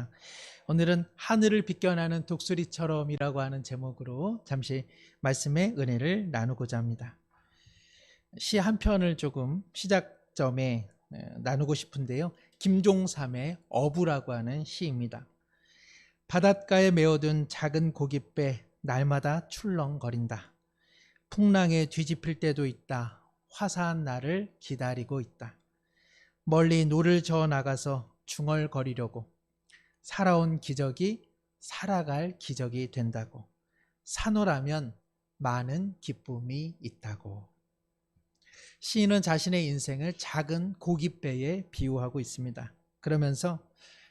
반갑습니다. 오늘은 하늘을 비껴나는 독수리처럼이라고 하는 제목으로 잠시 말씀의 은혜를 나누고자 합니다. 시 한 편을 조금 시작점에 나누고 싶은데요. 김종삼의 어부라고 하는 시입니다. 바닷가에 메어둔 작은 고깃배 날마다 출렁거린다. 풍랑에 뒤집힐 때도 있다. 화사한 날을 기다리고 있다. 멀리 노를 저어 나가서 중얼거리려고. 살아온 기적이 살아갈 기적이 된다고. 산호라면 많은 기쁨이 있다고. 시인은 자신의 인생을 작은 고깃배에 비유하고 있습니다. 그러면서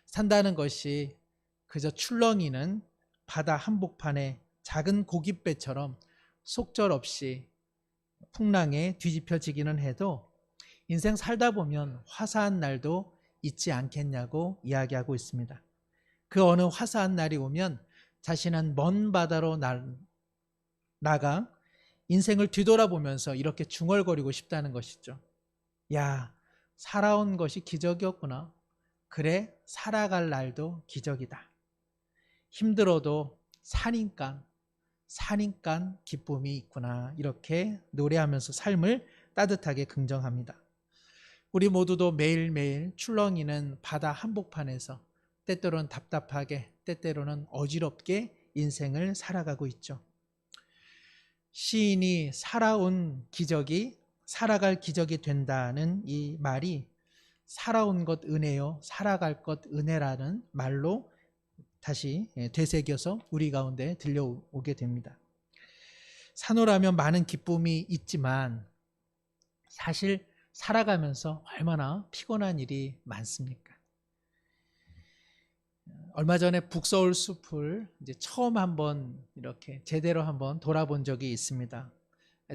산다는 것이 그저 출렁이는 바다 한복판의 작은 고깃배처럼 속절없이 풍랑에 뒤집혀지기는 해도 인생 살다 보면 화사한 날도 있지 않겠냐고 이야기하고 있습니다. 그 어느 화사한 날이 오면 자신은 먼 바다로 나가 인생을 뒤돌아보면서 이렇게 중얼거리고 싶다는 것이죠. 야, 살아온 것이 기적이었구나. 그래, 살아갈 날도 기적이다. 힘들어도 사니까 기쁨이 있구나. 이렇게 노래하면서 삶을 따뜻하게 긍정합니다. 우리 모두도 매일매일 출렁이는 바다 한복판에서 때때로는 답답하게, 때때로는 어지럽게 인생을 살아가고 있죠. 시인이 살아온 기적이 살아갈 기적이 된다는 이 말이 살아온 것 은혜요, 살아갈 것 은혜라는 말로 다시 되새겨서 우리 가운데 들려오게 됩니다. 산호라면 많은 기쁨이 있지만 사실 살아가면서 얼마나 피곤한 일이 많습니까? 얼마 전에 북서울 숲을 이제 처음 한번 이렇게 제대로 한번 돌아본 적이 있습니다.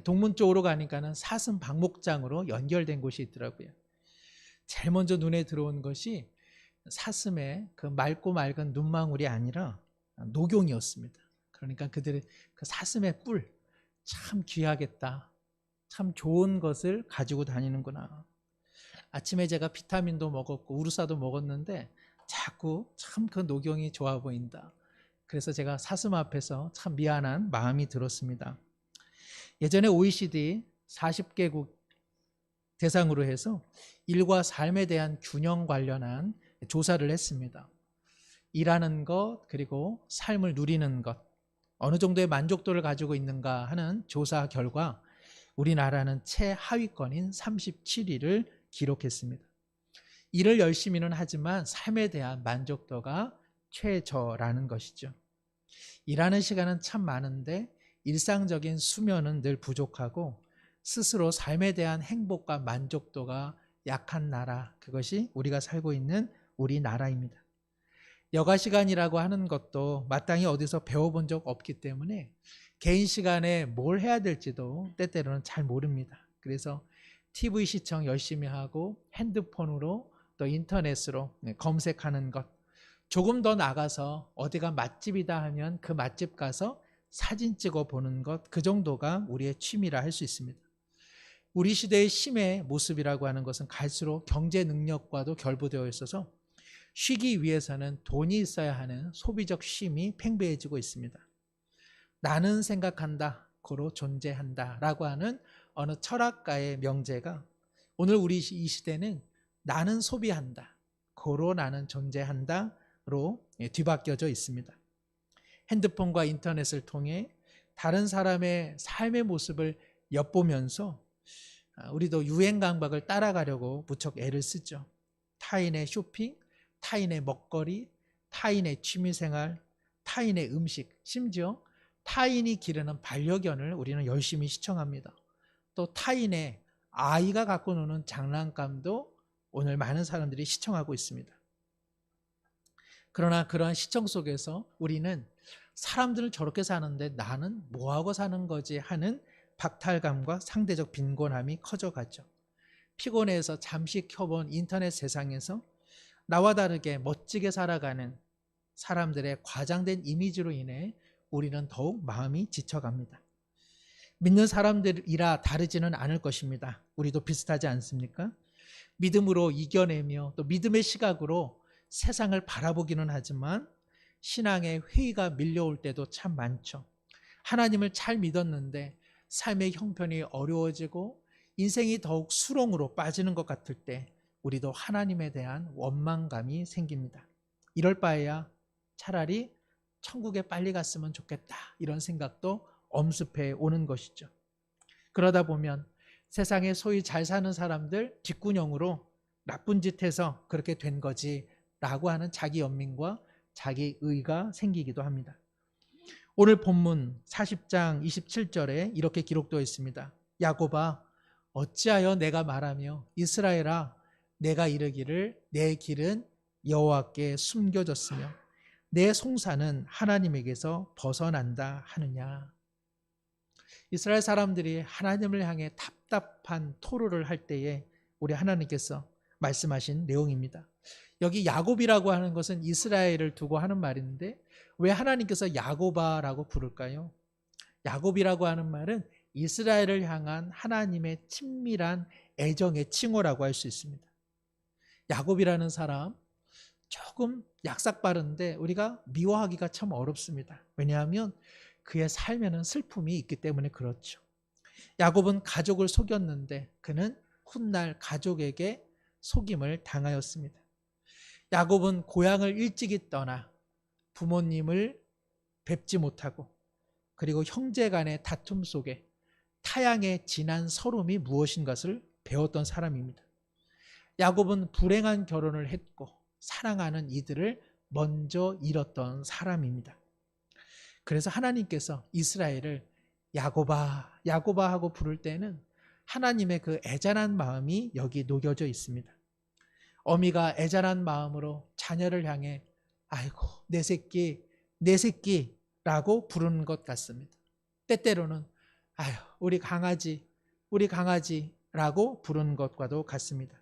동문 쪽으로 가니까는 사슴 방목장으로 연결된 곳이 있더라고요. 제일 먼저 눈에 들어온 것이 사슴의 그 맑고 맑은 눈망울이 아니라 녹용이었습니다. 그러니까 그들의 그 사슴의 뿔 참 귀하겠다. 참 좋은 것을 가지고 다니는구나. 아침에 제가 비타민도 먹었고 우루사도 먹었는데 자꾸 참 그 녹용이 좋아 보인다. 그래서 제가 사슴 앞에서 참 미안한 마음이 들었습니다. 예전에 OECD 40개국 대상으로 해서 일과 삶에 대한 균형 관련한 조사를 했습니다. 일하는 것 그리고 삶을 누리는 것 어느 정도의 만족도를 가지고 있는가 하는 조사 결과 우리나라는 최하위권인 37위를 기록했습니다. 일을 열심히는 하지만 삶에 대한 만족도가 최저라는 것이죠. 일하는 시간은 참 많은데 일상적인 수면은 늘 부족하고 스스로 삶에 대한 행복과 만족도가 약한 나라, 그것이 우리가 살고 있는 우리나라입니다. 여가 시간이라고 하는 것도 마땅히 어디서 배워본 적 없기 때문에 개인 시간에 뭘 해야 될지도 때때로는 잘 모릅니다. 그래서 TV 시청 열심히 하고 핸드폰으로 또 인터넷으로 검색하는 것, 조금 더 나가서 어디가 맛집이다 하면 그 맛집 가서 사진 찍어 보는 것, 그 정도가 우리의 취미라 할 수 있습니다. 우리 시대의 심의 모습이라고 하는 것은 갈수록 경제 능력과도 결부되어 있어서 쉬기 위해서는 돈이 있어야 하는 소비적 쉼이 팽배해지고 있습니다. 나는 생각한다, 고로 존재한다 라고 하는 어느 철학가의 명제가 오늘 우리 이 시대는 나는 소비한다, 고로 나는 존재한다로 뒤바뀌어져 있습니다. 핸드폰과 인터넷을 통해 다른 사람의 삶의 모습을 엿보면서 우리도 유행 감각을 따라가려고 무척 애를 쓰죠. 타인의 쇼핑, 타인의 먹거리, 타인의 취미생활, 타인의 음식, 심지어 타인이 기르는 반려견을 우리는 열심히 시청합니다. 또 타인의 아이가 갖고 노는 장난감도 오늘 많은 사람들이 시청하고 있습니다. 그러나 그러한 시청 속에서 우리는 사람들은 저렇게 사는데 나는 뭐하고 사는 거지 하는 박탈감과 상대적 빈곤함이 커져가죠. 피곤해서 잠시 켜본 인터넷 세상에서 나와 다르게 멋지게 살아가는 사람들의 과장된 이미지로 인해 우리는 더욱 마음이 지쳐갑니다. 믿는 사람들이라 다르지는 않을 것입니다. 우리도 비슷하지 않습니까? 믿음으로 이겨내며 또 믿음의 시각으로 세상을 바라보기는 하지만 신앙의 회의가 밀려올 때도 참 많죠. 하나님을 잘 믿었는데 삶의 형편이 어려워지고 인생이 더욱 수렁으로 빠지는 것 같을 때 우리도 하나님에 대한 원망감이 생깁니다. 이럴 바에야 차라리 천국에 빨리 갔으면 좋겠다, 이런 생각도 엄습해 오는 것이죠. 그러다 보면 세상에 소위 잘 사는 사람들 뒷구녕으로 나쁜 짓 해서 그렇게 된 거지 라고 하는 자기 연민과 자기 의가 생기기도 합니다. 오늘 본문 40장 27절에 이렇게 기록되어 있습니다. 야곱아, 어찌하여 내가 말하며 이스라엘아, 내가 이르기를 내 길은 여호와께 숨겨졌으며 내 송사는 하나님에게서 벗어난다 하느냐. 이스라엘 사람들이 하나님을 향해 답답한 토로를 할 때에 우리 하나님께서 말씀하신 내용입니다. 여기 야곱이라고 하는 것은 이스라엘을 두고 하는 말인데 왜 하나님께서 야곱아라고 부를까요? 야곱이라고 하는 말은 이스라엘을 향한 하나님의 친밀한 애정의 칭호라고 할 수 있습니다. 야곱이라는 사람 조금 약삭빠른데 우리가 미워하기가 참 어렵습니다. 왜냐하면 그의 삶에는 슬픔이 있기 때문에 그렇죠. 야곱은 가족을 속였는데 그는 훗날 가족에게 속임을 당하였습니다. 야곱은 고향을 일찍이 떠나 부모님을 뵙지 못하고 그리고 형제 간의 다툼 속에 타향의 진한 서름이 무엇인 것을 배웠던 사람입니다. 야곱은 불행한 결혼을 했고 사랑하는 이들을 먼저 잃었던 사람입니다. 그래서 하나님께서 이스라엘을 야곱아, 야곱아 하고 부를 때는 하나님의 그 애잔한 마음이 여기 녹여져 있습니다. 어미가 애잔한 마음으로 자녀를 향해 아이고 내 새끼 내 새끼라고 부르는 것 같습니다. 때때로는 아유 우리 강아지라고 부르는 것과도 같습니다.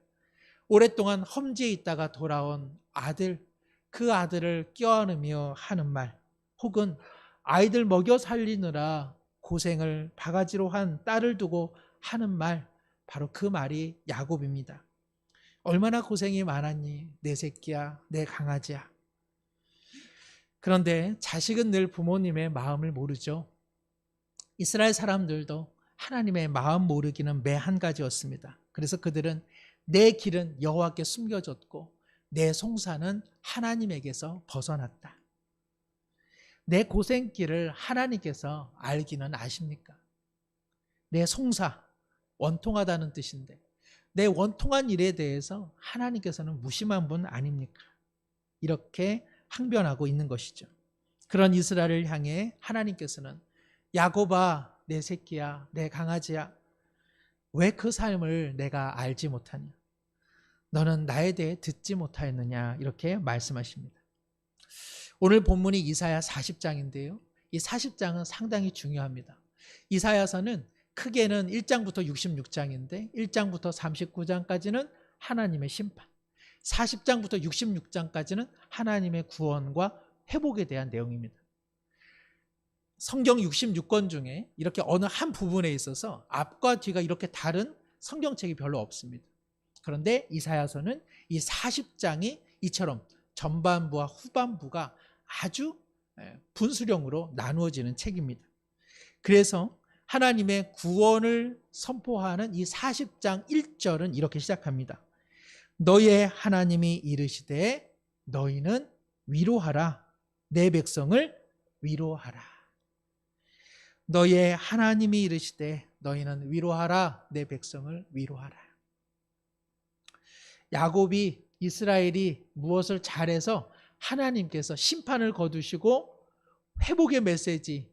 오랫동안 험지에 있다가 돌아온 아들, 그 아들을 껴안으며 하는 말, 혹은 아이들 먹여 살리느라 고생을 바가지로 한 딸을 두고 하는 말, 바로 그 말이 야곱입니다. 얼마나 고생이 많았니? 내 새끼야, 내 강아지야. 그런데 자식은 늘 부모님의 마음을 모르죠. 이스라엘 사람들도 하나님의 마음 모르기는 매 한 가지였습니다. 그래서 그들은 내 길은 여호와께 숨겨졌고 내 송사는 하나님에게서 벗어났다. 내 고생길을 하나님께서 알기는 아십니까? 내 송사, 원통하다는 뜻인데 내 원통한 일에 대해서 하나님께서는 무심한 분 아닙니까? 이렇게 항변하고 있는 것이죠. 그런 이스라엘을 향해 하나님께서는 야곱아, 내 새끼야, 내 강아지야, 왜 그 삶을 내가 알지 못하냐? 너는 나에 대해 듣지 못하였느냐? 이렇게 말씀하십니다. 오늘 본문이 이사야 40장인데요. 이 40장은 상당히 중요합니다. 이사야서는 크게는 1장부터 66장인데 1장부터 39장까지는 하나님의 심판, 40장부터 66장까지는 하나님의 구원과 회복에 대한 내용입니다. 성경 66권 중에 이렇게 어느 한 부분에 있어서 앞과 뒤가 이렇게 다른 성경책이 별로 없습니다. 그런데 이사야서는 이 40장이 이처럼 전반부와 후반부가 아주 분수령으로 나누어지는 책입니다. 그래서 하나님의 구원을 선포하는 이 40장 1절은 이렇게 시작합니다. 너의 하나님이 이르시되 너희는 위로하라, 내 백성을 위로하라. 너의 하나님이 이르시되 너희는 위로하라, 내 백성을 위로하라. 야곱이, 이스라엘이 무엇을 잘해서 하나님께서 심판을 거두시고 회복의 메시지,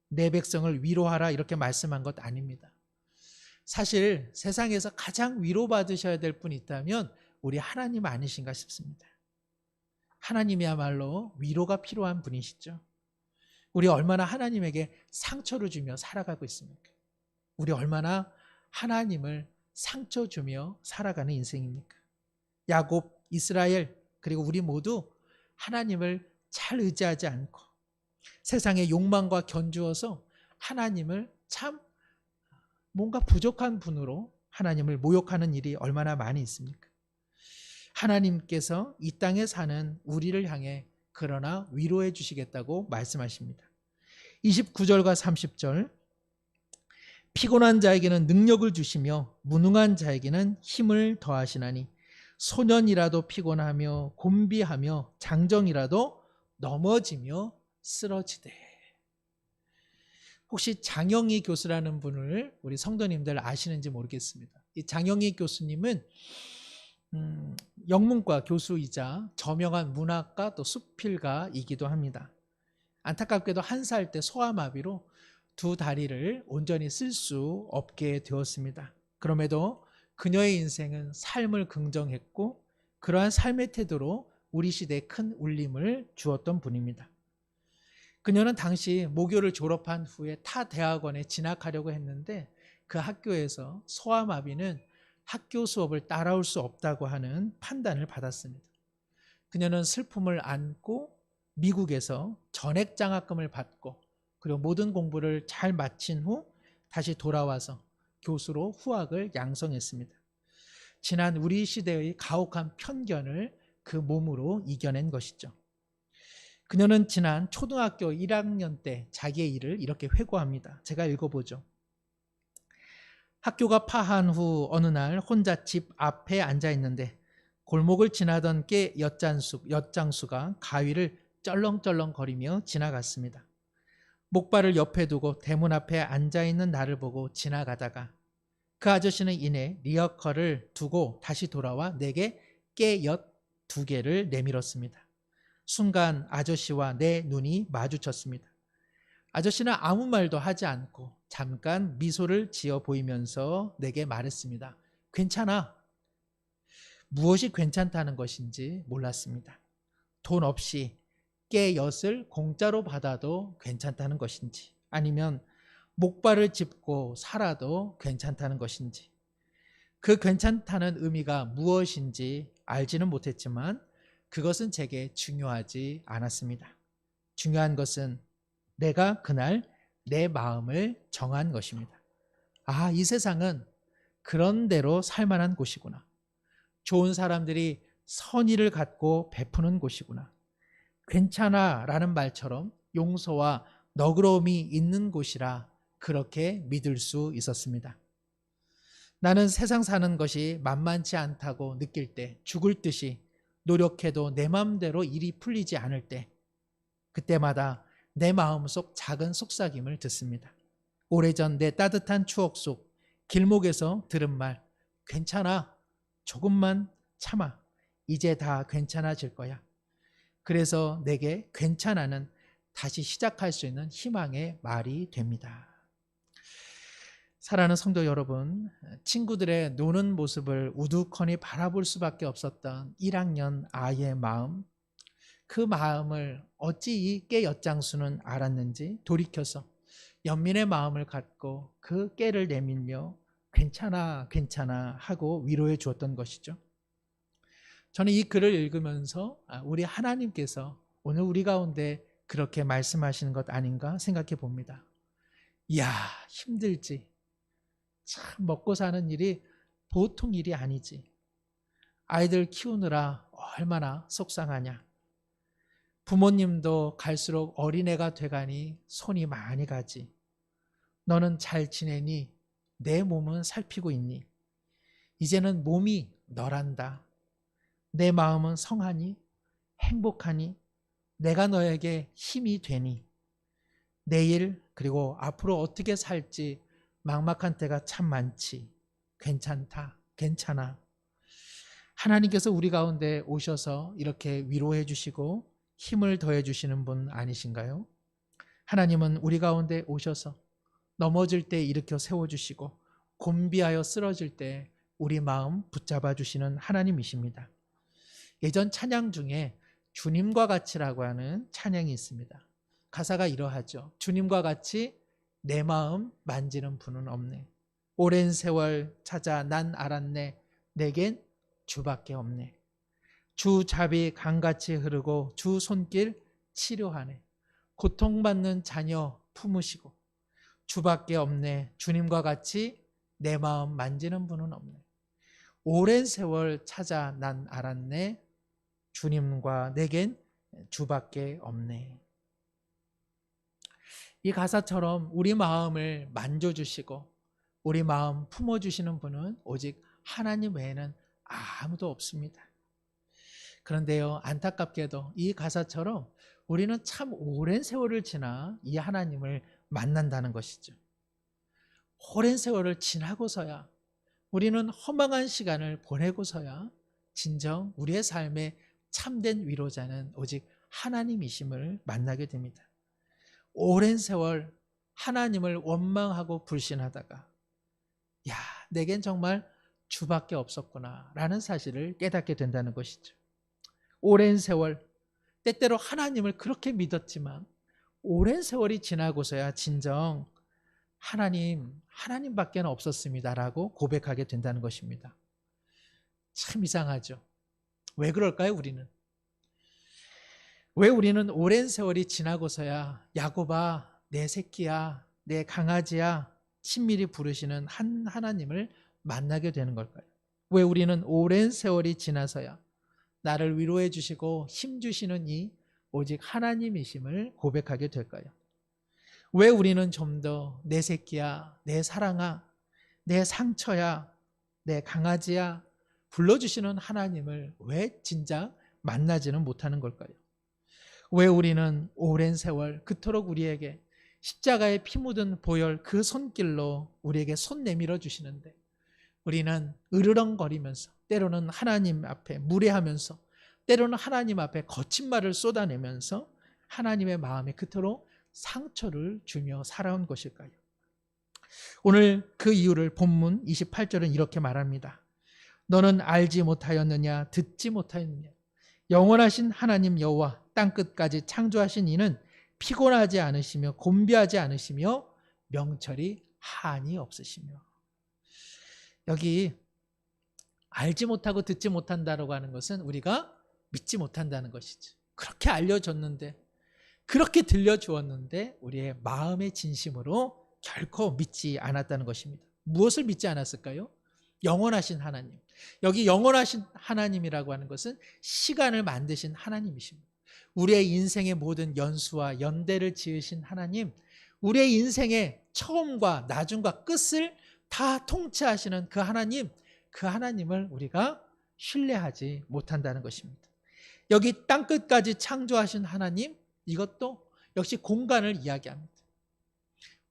내 백성을 위로하라 이렇게 말씀한 것 아닙니다. 사실 세상에서 가장 위로받으셔야 될 분이 있다면 우리 하나님 아니신가 싶습니다. 하나님이야말로 위로가 필요한 분이시죠. 우리 얼마나 하나님에게 상처를 주며 살아가고 있습니까? 우리 얼마나 하나님을 상처 주며 살아가는 인생입니까? 야곱, 이스라엘, 그리고 우리 모두 하나님을 잘 의지하지 않고 세상의 욕망과 견주어서 하나님을 참 뭔가 부족한 분으로 하나님을 모욕하는 일이 얼마나 많이 있습니까? 하나님께서 이 땅에 사는 우리를 향해 그러나 위로해 주시겠다고 말씀하십니다. 29절과 30절, 피곤한 자에게는 능력을 주시며 무능한 자에게는 힘을 더하시나니 소년이라도 피곤하며 곤비하며 장정이라도 넘어지며 쓰러지되. 혹시 장영희 교수라는 분을 우리 성도님들 아시는지 모르겠습니다. 이 장영희 교수님은 영문과 교수이자 저명한 문학가 또 수필가이기도 합니다. 안타깝게도 1살 때 소아마비로 두 다리를 온전히 쓸 수 없게 되었습니다. 그럼에도 그녀의 인생은 삶을 긍정했고 그러한 삶의 태도로 우리 시대에 큰 울림을 주었던 분입니다. 그녀는 당시 모교를 졸업한 후에 타 대학원에 진학하려고 했는데 그 학교에서 소아마비는 학교 수업을 따라올 수 없다고 하는 판단을 받았습니다. 그녀는 슬픔을 안고 미국에서 전액장학금을 받고 그리고 모든 공부를 잘 마친 후 다시 돌아와서 교수로 후학을 양성했습니다. 지난 우리 시대의 가혹한 편견을 그 몸으로 이겨낸 것이죠. 그녀는 지난 초등학교 1학년 때 자기의 일을 이렇게 회고합니다. 제가 읽어보죠. 학교가 파한 후 어느 날 혼자 집 앞에 앉아 있는데 골목을 지나던 께 엿장수가 가위를 쩔렁쩔렁거리며 지나갔습니다. 목발을 옆에 두고 대문 앞에 앉아있는 나를 보고 지나가다가 그 아저씨는 이내 리어커를 두고 다시 돌아와 내게 깨엿 2개를 내밀었습니다. 순간 아저씨와 내 눈이 마주쳤습니다. 아저씨는 아무 말도 하지 않고 잠깐 미소를 지어 보이면서 내게 말했습니다. 괜찮아. 무엇이 괜찮다는 것인지 몰랐습니다. 돈 없이 깨엿을 공짜로 받아도 괜찮다는 것인지 아니면 목발을 짚고 살아도 괜찮다는 것인지 그 괜찮다는 의미가 무엇인지 알지는 못했지만 그것은 제게 중요하지 않았습니다. 중요한 것은 내가 그날 내 마음을 정한 것입니다. 아, 이 세상은 그런 대로 살만한 곳이구나. 좋은 사람들이 선의를 갖고 베푸는 곳이구나. 괜찮아 라는 말처럼 용서와 너그러움이 있는 곳이라 그렇게 믿을 수 있었습니다. 나는 세상 사는 것이 만만치 않다고 느낄 때, 죽을 듯이 노력해도 내 마음대로 일이 풀리지 않을 때, 그때마다 내 마음속 작은 속삭임을 듣습니다. 오래전 내 따뜻한 추억 속 길목에서 들은 말, 괜찮아, 조금만 참아, 이제 다 괜찮아질 거야. 그래서 내게 괜찮아는 다시 시작할 수 있는 희망의 말이 됩니다. 사랑하는 성도 여러분, 친구들의 노는 모습을 우두커니 바라볼 수밖에 없었던 1학년 아이의 마음, 그 마음을 어찌 이 깨 엿장수는 알았는지 돌이켜서 연민의 마음을 갖고 그 깨를 내밀며 괜찮아 괜찮아 하고 위로해 주었던 것이죠. 저는 이 글을 읽으면서 우리 하나님께서 오늘 우리 가운데 그렇게 말씀하시는 것 아닌가 생각해 봅니다. 이야, 힘들지. 참 먹고 사는 일이 보통 일이 아니지. 아이들 키우느라 얼마나 속상하냐. 부모님도 갈수록 어린애가 돼가니 손이 많이 가지. 너는 잘 지내니? 내 몸은 살피고 있니? 이제는 몸이 너란다. 내 마음은 성하니? 행복하니? 내가 너에게 힘이 되니? 내일 그리고 앞으로 어떻게 살지 막막한 때가 참 많지. 괜찮다. 괜찮아. 하나님께서 우리 가운데 오셔서 이렇게 위로해 주시고 힘을 더해 주시는 분 아니신가요? 하나님은 우리 가운데 오셔서 넘어질 때 일으켜 세워주시고 곤비하여 쓰러질 때 우리 마음 붙잡아 주시는 하나님이십니다. 예전 찬양 중에 주님과 같이라고 하는 찬양이 있습니다. 가사가 이러하죠. 주님과 같이 내 마음 만지는 분은 없네. 오랜 세월 찾아 난 알았네. 내겐 주밖에 없네. 주 잡이 강같이 흐르고 주 손길 치료하네. 고통받는 자녀 품으시고 주밖에 없네. 주님과 같이 내 마음 만지는 분은 없네. 오랜 세월 찾아 난 알았네. 주님과 내겐 주밖에 없네. 이 가사처럼 우리 마음을 만져주시고 우리 마음 품어주시는 분은 오직 하나님 외에는 아무도 없습니다. 그런데요, 안타깝게도 이 가사처럼 우리는 참 오랜 세월을 지나 이 하나님을 만난다는 것이죠. 오랜 세월을 지나고서야, 우리는 허망한 시간을 보내고서야 진정 우리의 삶의 참된 위로자는 오직 하나님이심을 만나게 됩니다. 오랜 세월 하나님을 원망하고 불신하다가 야, 내겐 정말 주밖에 없었구나 라는 사실을 깨닫게 된다는 것이죠. 오랜 세월, 때때로 하나님을 그렇게 믿었지만 오랜 세월이 지나고서야 진정 하나님밖에 없었습니다라고 고백하게 된다는 것입니다. 참 이상하죠. 왜 그럴까요, 우리는? 왜 우리는 오랜 세월이 지나고서야 야곱아, 내 새끼야, 내 강아지야 친밀히 부르시는 한 하나님을 만나게 되는 걸까요? 왜 우리는 오랜 세월이 지나서야 나를 위로해 주시고 힘 주시는 이 오직 하나님이심을 고백하게 될까요? 왜 우리는 좀 더 내 새끼야, 내 사랑아, 내 상처야, 내 강아지야 불러주시는 하나님을 왜 진작 만나지는 못하는 걸까요? 왜 우리는 오랜 세월 그토록 우리에게 십자가에 피 묻은 보혈 그 손길로 우리에게 손 내밀어 주시는데 우리는 으르렁거리면서 때로는 하나님 앞에 무례하면서 때로는 하나님 앞에 거친 말을 쏟아내면서 하나님의 마음에 그토록 상처를 주며 살아온 것일까요? 오늘 그 이유를 본문 28절은 이렇게 말합니다. 너는 알지 못하였느냐 듣지 못하였느냐 영원하신 하나님 여호와 땅끝까지 창조하신 이는 피곤하지 않으시며 곤비하지 않으시며 명철이 한이 없으시며. 여기 알지 못하고 듣지 못한다라고 하는 것은 우리가 믿지 못한다는 것이죠. 그렇게 알려줬는데 그렇게 들려주었는데 우리의 마음의 진심으로 결코 믿지 않았다는 것입니다. 무엇을 믿지 않았을까요? 영원하신 하나님. 여기 영원하신 하나님이라고 하는 것은 시간을 만드신 하나님이십니다. 우리의 인생의 모든 연수와 연대를 지으신 하나님, 우리의 인생의 처음과 나중과 끝을 다 통치하시는 그 하나님, 그 하나님을 우리가 신뢰하지 못한다는 것입니다. 여기 땅끝까지 창조하신 하나님, 이것도 역시 공간을 이야기합니다.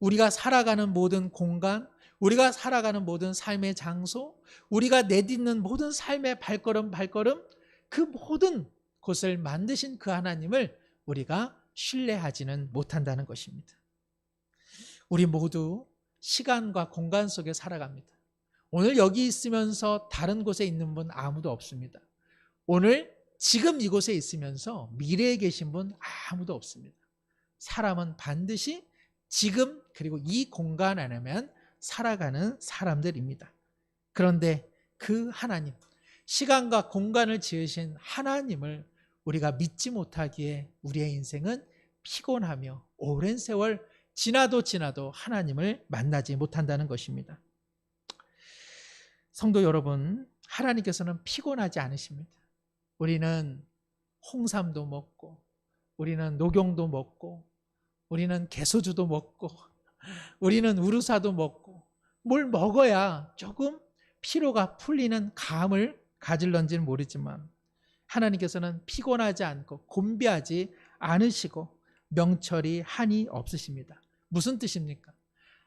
우리가 살아가는 모든 공간, 우리가 살아가는 모든 삶의 장소, 우리가 내딛는 모든 삶의 발걸음 그 모든 곳을 만드신 그 하나님을 우리가 신뢰하지는 못한다는 것입니다. 우리 모두 시간과 공간 속에 살아갑니다. 오늘 여기 있으면서 다른 곳에 있는 분 아무도 없습니다. 오늘 지금 이곳에 있으면서 미래에 계신 분 아무도 없습니다. 사람은 반드시 지금 그리고 이 공간 안에만 살아가는 사람들입니다. 그런데 그 하나님, 시간과 공간을 지으신 하나님을 우리가 믿지 못하기에 우리의 인생은 피곤하며 오랜 세월 지나도 하나님을 만나지 못한다는 것입니다. 성도 여러분, 하나님께서는 피곤하지 않으십니다. 우리는 홍삼도 먹고 우리는 녹용도 먹고 우리는 개소주도 먹고 우리는 우루사도 먹고 뭘 먹어야 조금 피로가 풀리는 감을 가질런지는 모르지만 하나님께서는 피곤하지 않고 곤비하지 않으시고 명철이 한이 없으십니다. 무슨 뜻입니까?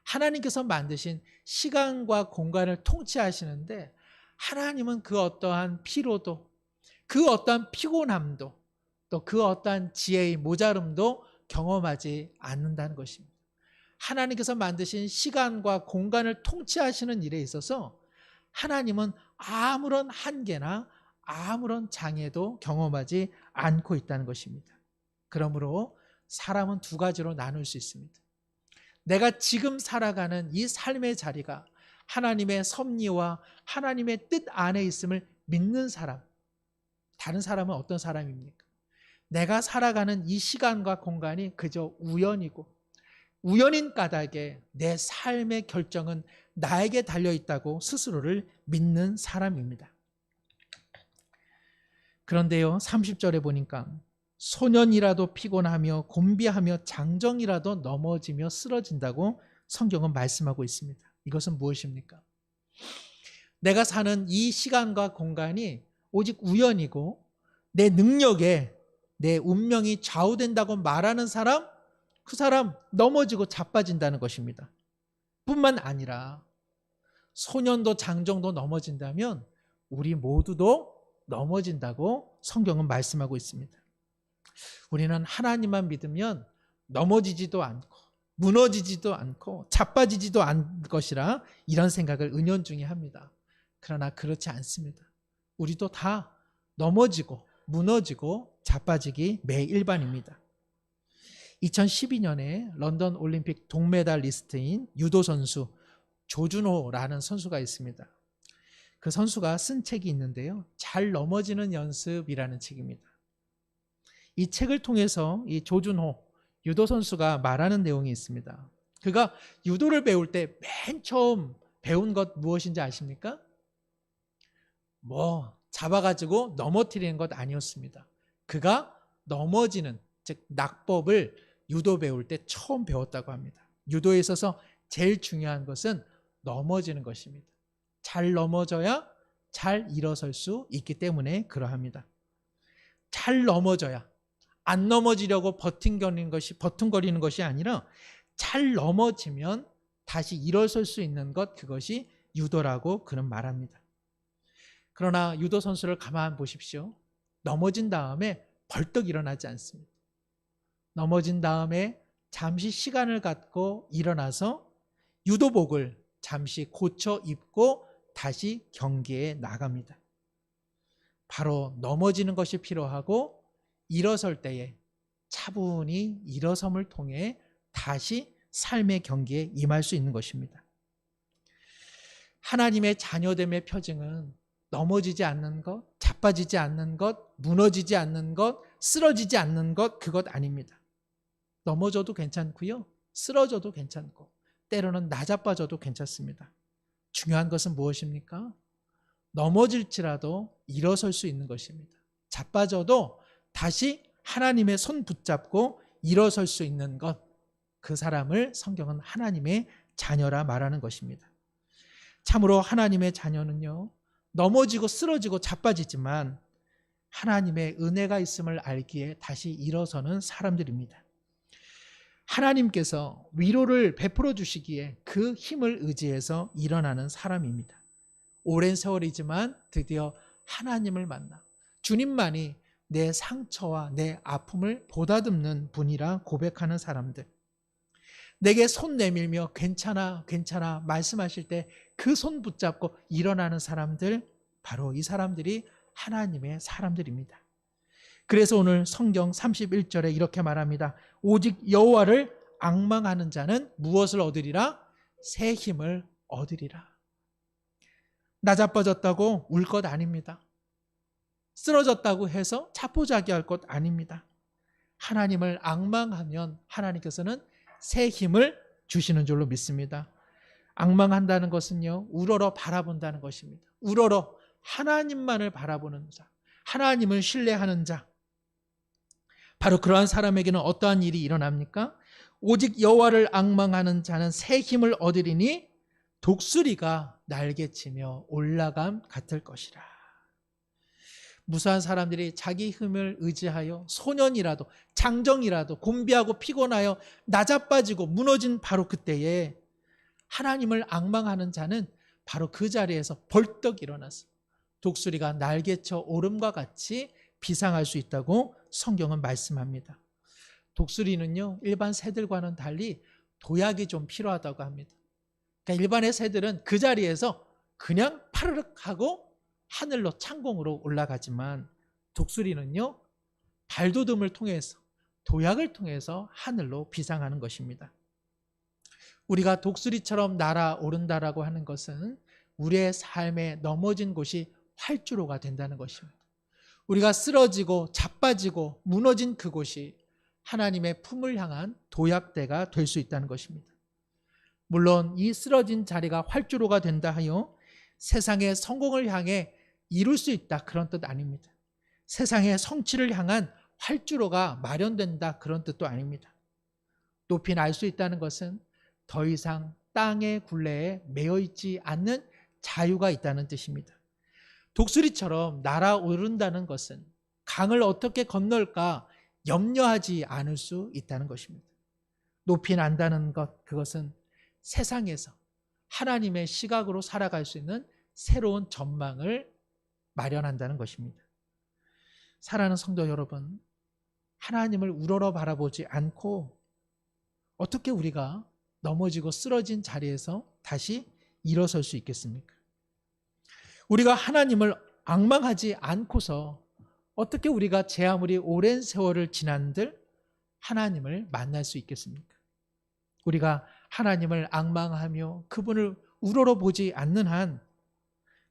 하나님께서 만드신 시간과 공간을 통치하시는데 하나님은 그 어떠한 피로도 그 어떠한 피곤함도 또 그 어떠한 지혜의 모자름도 경험하지 않는다는 것입니다. 하나님께서 만드신 시간과 공간을 통치하시는 일에 있어서 하나님은 아무런 한계나 아무런 장애도 경험하지 않고 있다는 것입니다. 그러므로 사람은 두 가지로 나눌 수 있습니다. 내가 지금 살아가는 이 삶의 자리가 하나님의 섭리와 하나님의 뜻 안에 있음을 믿는 사람, 다른 사람은 어떤 사람입니까? 내가 살아가는 이 시간과 공간이 그저 우연이고 우연인 까닭에 내 삶의 결정은 나에게 달려있다고 스스로를 믿는 사람입니다. 그런데요, 30절에 보니까 소년이라도 피곤하며 곤비하며 장정이라도 넘어지며 쓰러진다고 성경은 말씀하고 있습니다. 이것은 무엇입니까? 내가 사는 이 시간과 공간이 오직 우연이고 내 능력에 내 운명이 좌우된다고 말하는 사람, 그 사람 넘어지고 자빠진다는 것입니다. 뿐만 아니라 소년도 장정도 넘어진다면 우리 모두도 넘어진다고 성경은 말씀하고 있습니다. 우리는 하나님만 믿으면 넘어지지도 않고 무너지지도 않고 자빠지지도 않을 것이라 이런 생각을 은연중에 합니다. 그러나 그렇지 않습니다. 우리도 다 넘어지고 무너지고 자빠지기 매일반입니다. 2012년에 런던 올림픽 동메달리스트인 유도 선수 조준호라는 선수가 있습니다. 그 선수가 쓴 책이 있는데요. 잘 넘어지는 연습이라는 책입니다. 이 책을 통해서 이 조준호 유도 선수가 말하는 내용이 있습니다. 그가 유도를 배울 때 맨 처음 배운 것 무엇인지 아십니까? 잡아가지고 넘어뜨리는 것 아니었습니다. 그가 넘어지는, 즉 낙법을 유도 배울 때 처음 배웠다고 합니다. 유도에 있어서 제일 중요한 것은 넘어지는 것입니다. 잘 넘어져야 잘 일어설 수 있기 때문에 그러합니다. 잘 넘어져야, 안 넘어지려고 버튼거리는 것이 아니라 잘 넘어지면 다시 일어설 수 있는 것, 그것이 유도라고 그는 말합니다. 그러나 유도 선수를 가만 보십시오. 넘어진 다음에 벌떡 일어나지 않습니다. 넘어진 다음에 잠시 시간을 갖고 일어나서 유도복을 잠시 고쳐 입고 다시 경기에 나갑니다. 바로 넘어지는 것이 필요하고 일어설 때에 차분히 일어섬을 통해 다시 삶의 경기에 임할 수 있는 것입니다. 하나님의 자녀됨의 표징은 넘어지지 않는 것, 자빠지지 않는 것, 무너지지 않는 것, 쓰러지지 않는 것, 그것 아닙니다. 넘어져도 괜찮고요, 쓰러져도 괜찮고 때로는 나자빠져도 괜찮습니다. 중요한 것은 무엇입니까? 넘어질지라도 일어설 수 있는 것입니다. 자빠져도 다시 하나님의 손 붙잡고 일어설 수 있는 것, 그 사람을 성경은 하나님의 자녀라 말하는 것입니다. 참으로 하나님의 자녀는요, 넘어지고 쓰러지고 자빠지지만 하나님의 은혜가 있음을 알기에 다시 일어서는 사람들입니다. 하나님께서 위로를 베풀어 주시기에 그 힘을 의지해서 일어나는 사람입니다. 오랜 세월이지만 드디어 하나님을 만나 주님만이 내 상처와 내 아픔을 보다듬는 분이라 고백하는 사람들, 내게 손 내밀며 괜찮아 괜찮아 말씀하실 때 그 손 붙잡고 일어나는 사람들, 바로 이 사람들이 하나님의 사람들입니다. 그래서 오늘 성경 31절에 이렇게 말합니다. 오직 여호와를 앙망하는 자는 무엇을 얻으리라? 새 힘을 얻으리라. 나자빠졌다고 울 것 아닙니다. 쓰러졌다고 해서 자포자기할 것 아닙니다. 하나님을 앙망하면 하나님께서는 새 힘을 주시는 줄로 믿습니다. 앙망한다는 것은요, 우러러 바라본다는 것입니다. 우러러 하나님만을 바라보는 자, 하나님을 신뢰하는 자, 바로 그러한 사람에게는 어떠한 일이 일어납니까? 오직 여호와를 앙망하는 자는 새 힘을 얻으리니 독수리가 날개치며 올라감 같을 것이라. 무수한 사람들이 자기 힘을 의지하여 소년이라도 장정이라도 곤비하고 피곤하여 나자빠지고 무너진 바로 그때에 하나님을 앙망하는 자는 바로 그 자리에서 벌떡 일어나서 독수리가 날개쳐 오름과 같이 비상할 수 있다고 성경은 말씀합니다. 독수리는요, 일반 새들과는 달리 도약이 좀 필요하다고 합니다. 그러니까 일반의 새들은 그 자리에서 그냥 파르륵 하고 하늘로 창공으로 올라가지만 독수리는요, 발돋움을 통해서 도약을 통해서 하늘로 비상하는 것입니다. 우리가 독수리처럼 날아오른다라고 하는 것은 우리의 삶에 넘어진 곳이 활주로가 된다는 것입니다. 우리가 쓰러지고 자빠지고 무너진 그곳이 하나님의 품을 향한 도약대가 될 수 있다는 것입니다. 물론 이 쓰러진 자리가 활주로가 된다 하여 세상의 성공을 향해 이룰 수 있다, 그런 뜻 아닙니다. 세상의 성취를 향한 활주로가 마련된다, 그런 뜻도 아닙니다. 높이 날 수 있다는 것은 더 이상 땅의 굴레에 매여 있지 않는 자유가 있다는 뜻입니다. 독수리처럼 날아오른다는 것은 강을 어떻게 건널까 염려하지 않을 수 있다는 것입니다. 높이 난다는 것, 그것은 세상에서 하나님의 시각으로 살아갈 수 있는 새로운 전망을 마련한다는 것입니다. 사랑하는 성도 여러분, 하나님을 우러러 바라보지 않고 어떻게 우리가 넘어지고 쓰러진 자리에서 다시 일어설 수 있겠습니까? 우리가 하나님을 앙망하지 않고서 어떻게 우리가 제 아무리 오랜 세월을 지난들 하나님을 만날 수 있겠습니까? 우리가 하나님을 앙망하며 그분을 우러러 보지 않는 한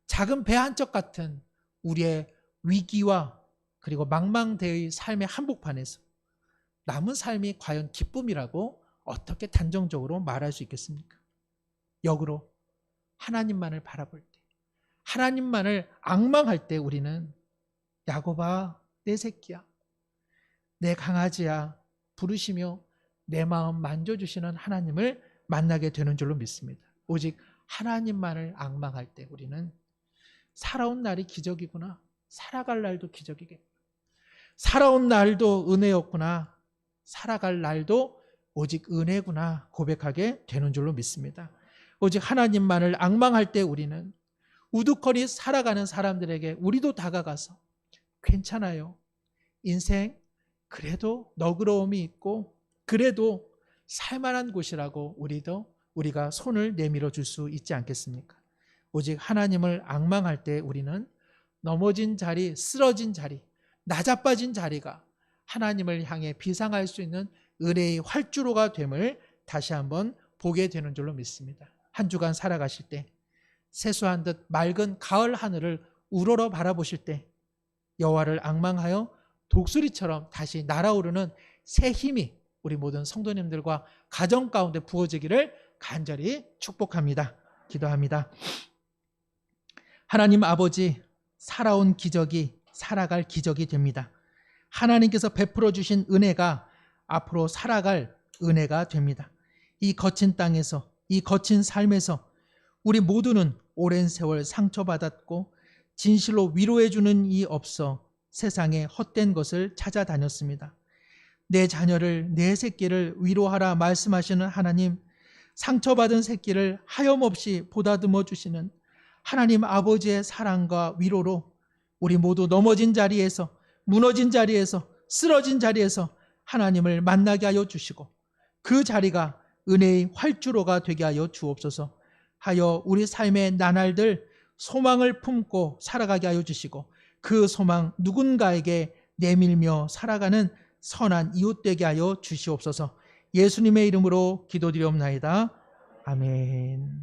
작은 배 한 쪽 같은 우리의 위기와 그리고 망망대의 삶의 한복판에서 남은 삶이 과연 기쁨이라고 어떻게 단정적으로 말할 수 있겠습니까? 역으로 하나님만을 바라볼 때, 하나님만을 앙망할 때 우리는 야곱아, 내 새끼야, 내 강아지야 부르시며 내 마음 만져주시는 하나님을 만나게 되는 줄로 믿습니다. 오직 하나님만을 앙망할 때 우리는 살아온 날이 기적이구나, 살아갈 날도 기적이겠구나, 살아온 날도 은혜였구나, 살아갈 날도 오직 은혜구나 고백하게 되는 줄로 믿습니다. 오직 하나님만을 앙망할 때 우리는 우두커니 살아가는 사람들에게 우리도 다가가서 괜찮아요, 인생 그래도 너그러움이 있고 그래도 살만한 곳이라고 우리가 손을 내밀어 줄 수 있지 않겠습니까? 오직 하나님을 앙망할 때 우리는 넘어진 자리, 쓰러진 자리, 나자빠진 자리가 하나님을 향해 비상할 수 있는 은혜의 활주로가 됨을 다시 한번 보게 되는 줄로 믿습니다. 한 주간 살아가실 때 세수한 듯 맑은 가을 하늘을 우러러 바라보실 때 여호와를 앙망하여 독수리처럼 다시 날아오르는 새 힘이 우리 모든 성도님들과 가정 가운데 부어지기를 간절히 축복합니다. 기도합니다. 하나님 아버지, 살아온 기적이 살아갈 기적이 됩니다. 하나님께서 베풀어 주신 은혜가 앞으로 살아갈 은혜가 됩니다. 이 거친 땅에서, 이 거친 삶에서 우리 모두는 오랜 세월 상처받았고 진실로 위로해 주는 이 없어 세상에 헛된 것을 찾아다녔습니다. 내 자녀를, 내 새끼를 위로하라 말씀하시는 하나님, 상처받은 새끼를 하염없이 보다듬어 주시는 하나님 아버지의 사랑과 위로로 우리 모두 넘어진 자리에서, 무너진 자리에서, 쓰러진 자리에서 하나님을 만나게 하여 주시고 그 자리가 은혜의 활주로가 되게 하여 주옵소서. 하여 우리 삶의 나날들 소망을 품고 살아가게 하여 주시고 그 소망 누군가에게 내밀며 살아가는 선한 이웃 되게 하여 주시옵소서. 예수님의 이름으로 기도드리옵나이다. 아멘.